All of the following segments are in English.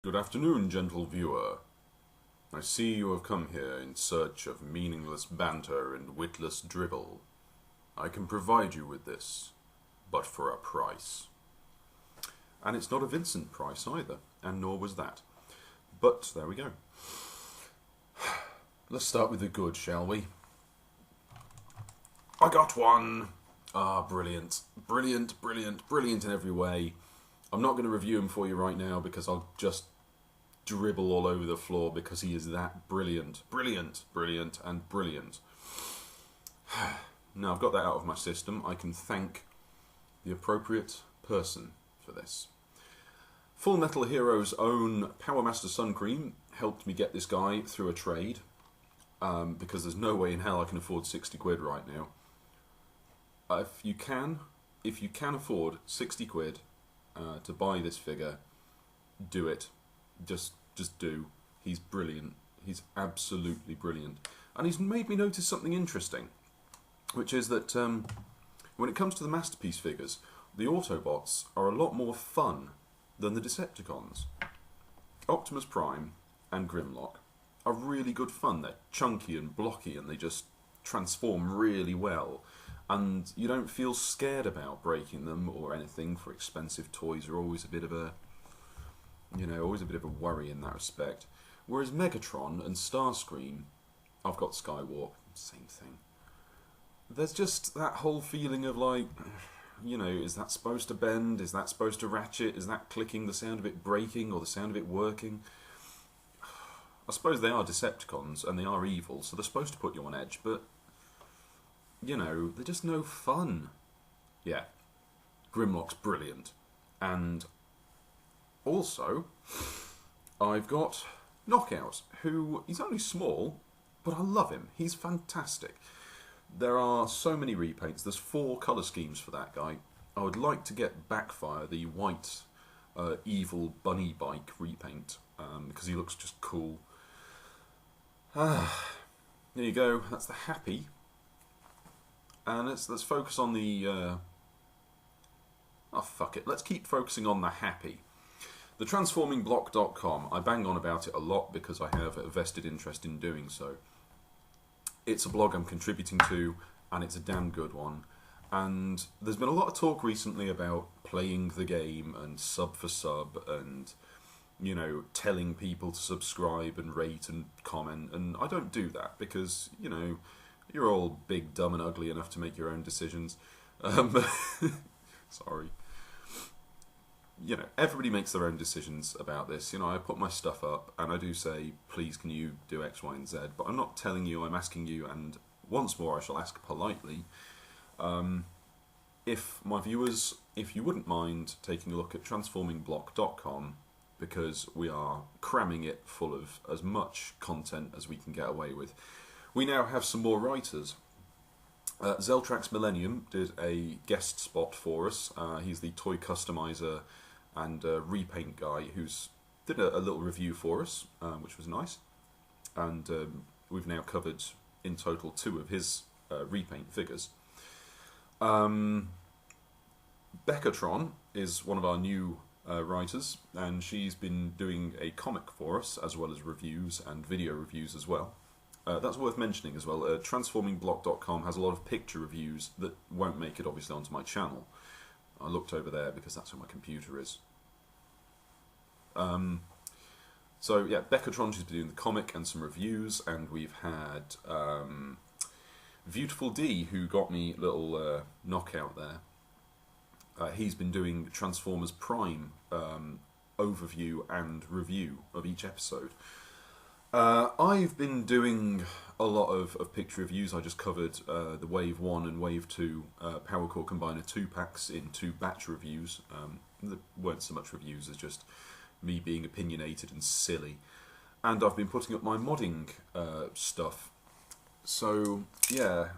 Good afternoon, gentle viewer. I see you have come here in search of meaningless banter and witless dribble. I can provide you with this, but for a price. And it's not a Vincent price either, and nor was that. But there we go. Let's start with the good, shall we? I got one! Ah, brilliant. Brilliant, brilliant, brilliant in every way. I'm not going to review him for you right now because I'll just dribble all over the floor because he is that brilliant. Brilliant, brilliant, and brilliant. Now I've got that out of my system, I can thank the appropriate person for this. Full Metal Hero's own Power Master Sun Cream helped me get this guy through a trade because there's no way in hell I can afford 60 quid right now. If you can afford 60 quid to buy this figure, do it. Just do. He's brilliant. He's absolutely brilliant. And he's made me notice something interesting, which is that when it comes to the Masterpiece figures, the Autobots are a lot more fun than the Decepticons. Optimus Prime and Grimlock are really good fun. They're chunky and blocky and they just transform really well. And you don't feel scared about breaking them or anything, for expensive toys are always a bit of a worry in that respect. Whereas Megatron and Starscream, I've got Skywarp, same thing. There's just that whole feeling of like, is that supposed to bend? Is that supposed to ratchet? Is that clicking, the sound of it breaking or the sound of it working? I suppose they are Decepticons and they are evil, so they're supposed to put you on edge, but they're just no fun. Yeah, Grimlock's brilliant. And also, I've got Knockout, who, he's only small, but I love him. He's fantastic. There are so many repaints. There's 4 colour schemes for that guy. I would like to get Backfire, the white evil bunny bike repaint, because he looks just cool. There you go. That's the Happy. And let's focus on the... fuck it. Let's keep focusing on the Happy. The transformingblock.com, I bang on about it a lot because I have a vested interest in doing so. It's a blog I'm contributing to, and it's a damn good one. And there's been a lot of talk recently about playing the game and sub for sub and, telling people to subscribe and rate and comment. And I don't do that because, you're all big, dumb and ugly enough to make your own decisions. Sorry. Everybody makes their own decisions about this. I put my stuff up and I do say, please can you do X, Y and Z, but I'm not telling you, I'm asking you, and once more I shall ask politely, if my viewers, if you wouldn't mind taking a look at transformingblock.com, because we are cramming it full of as much content as we can get away with. We now have some more writers. Zeltrax Millennium did a guest spot for us. He's the toy customizer and repaint guy who's did a little review for us, which was nice. And we've now covered in total 2 of his repaint figures. Beccatron is one of our new writers, and she's been doing a comic for us as well as reviews and video reviews as well. That's worth mentioning as well. Transformingblock.com has a lot of picture reviews that won't make it obviously onto my channel. I looked over there because that's where my computer is. So yeah, Beccatron, she's been doing the comic and some reviews, and we've had Beautiful D, who got me a little knockout there. He's been doing Transformers Prime overview and review of each episode. I've been doing a lot of picture reviews. I just covered the Wave 1 and Wave 2 Power Core Combiner 2-packs in 2 batch reviews. There weren't so much reviews as just me being opinionated and silly. And I've been putting up my modding stuff. So, yeah,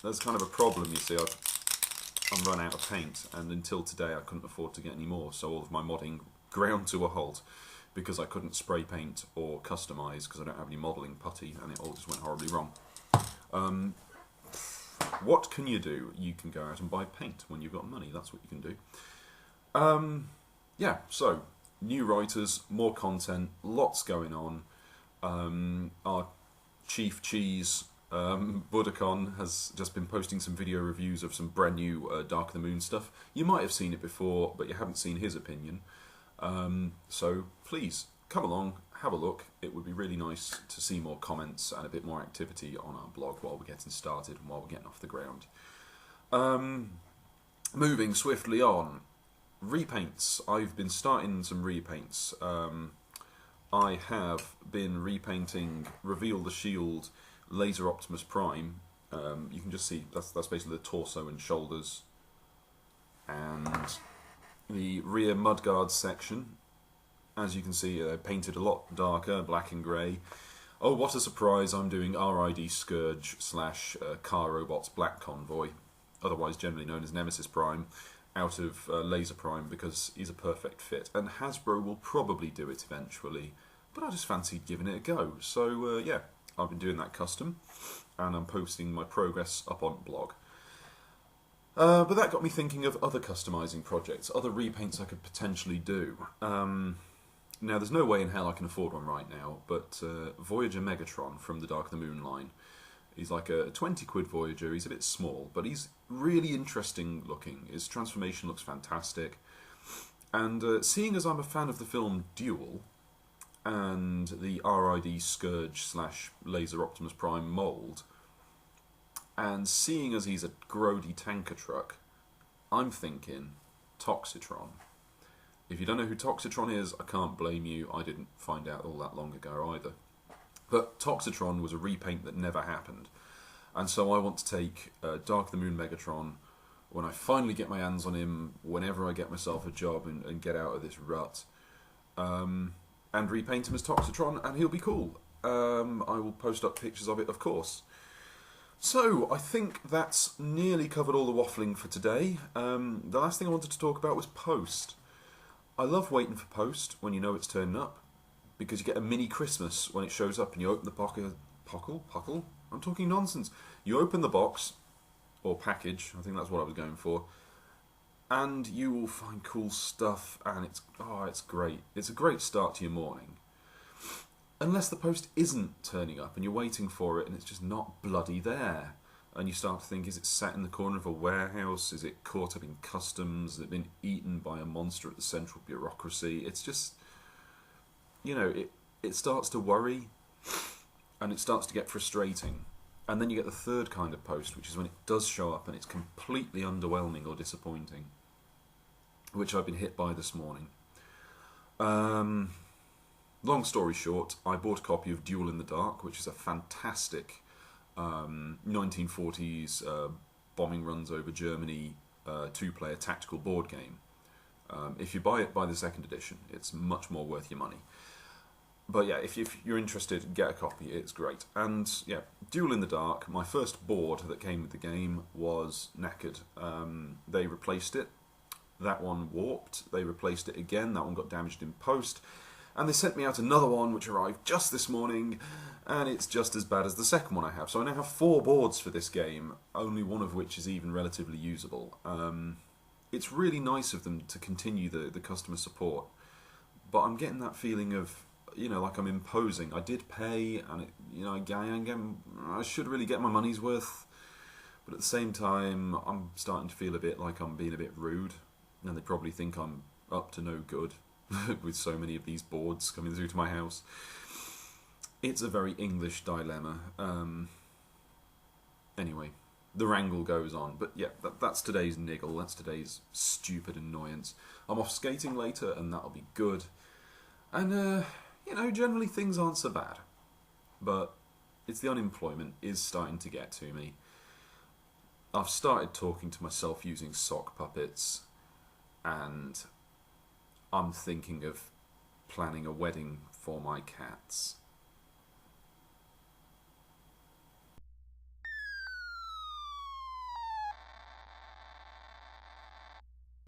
there's kind of a problem, you see. I'm run out of paint, and until today I couldn't afford to get any more, so all of my modding ground to a halt, because I couldn't spray paint or customise because I don't have any modelling putty, and it all just went horribly wrong. What can you do? You can go out and buy paint when you've got money. That's what you can do. Yeah, so new writers, more content, lots going on. Our chief cheese, Budacon, has just been posting some video reviews of some brand new Dark of the Moon stuff. You might have seen it before, but you haven't seen his opinion. So please, come along, have a look. It would be really nice to see more comments and a bit more activity on our blog while we're getting started and while we're getting off the ground. Moving swiftly on. Repaints. I've been starting some repaints. I have been repainting Reveal the Shield Laser Optimus Prime. You can just see that's basically the torso and shoulders, and the rear mudguard section. As you can see, painted a lot darker, black and grey. Oh, what a surprise! I'm doing RID Scourge / Car Robots Black Convoy, otherwise generally known as Nemesis Prime, out of Laser Prime, because he's a perfect fit. And Hasbro will probably do it eventually, but I just fancied giving it a go. So yeah, I've been doing that custom, and I'm posting my progress up on blog. But that got me thinking of other customising projects, other repaints I could potentially do. Now, there's no way in hell I can afford one right now, but Voyager Megatron from the Dark of the Moon line. He's like a 20 quid Voyager. He's a bit small, but he's really interesting looking. His transformation looks fantastic. And seeing as I'm a fan of the film Duel and the RID Scourge / Laser Optimus Prime mould, and seeing as he's a grody tanker truck, I'm thinking Toxitron. If you don't know who Toxitron is, I can't blame you. I didn't find out all that long ago either. But Toxitron was a repaint that never happened. And so I want to take Dark of the Moon Megatron, when I finally get my hands on him, whenever I get myself a job and get out of this rut, and repaint him as Toxitron, and he'll be cool. I will post up pictures of it, of course. So, I think that's nearly covered all the waffling for today. The last thing I wanted to talk about was post. I love waiting for post when you know it's turning up, because you get a mini Christmas when it shows up and you open the pockle? I'm talking nonsense. You open the box, or package, I think that's what I was going for, and you will find cool stuff, and it's great. It's a great start to your morning. Unless the post isn't turning up and you're waiting for it and it's just not bloody there. And you start to think, is it sat in the corner of a warehouse? Is it caught up in customs? Has it been eaten by a monster at the central bureaucracy? It's just, you know, it starts to worry and it starts to get frustrating. And then you get the third kind of post, which is when it does show up and it's completely underwhelming or disappointing, which I've been hit by this morning. Long story short, I bought a copy of Duel in the Dark, which is a fantastic 1940s bombing runs over Germany two-player tactical board game. If you buy the second edition, it's much more worth your money. But yeah, if you're interested, get a copy, it's great. And yeah, Duel in the Dark, my first board that came with the game was knackered. They replaced it. That one warped. They replaced it again. That one got damaged in post. And they sent me out another one, which arrived just this morning, and it's just as bad as the second one I have. So I now have 4 boards for this game, only one of which is even relatively usable. It's really nice of them to continue the customer support, but I'm getting that feeling of, you know, like I'm imposing. I did pay, and I should really get my money's worth, but at the same time, I'm starting to feel a bit like I'm being a bit rude, and they probably think I'm up to no good. With so many of these boards coming through to my house. It's a very English dilemma. Anyway, the wrangle goes on. But yeah, that's today's niggle. That's today's stupid annoyance. I'm off skating later, and that'll be good. And, you know, generally things aren't so bad. But it's the unemployment is starting to get to me. I've started talking to myself using sock puppets, and I'm thinking of planning a wedding for my cats.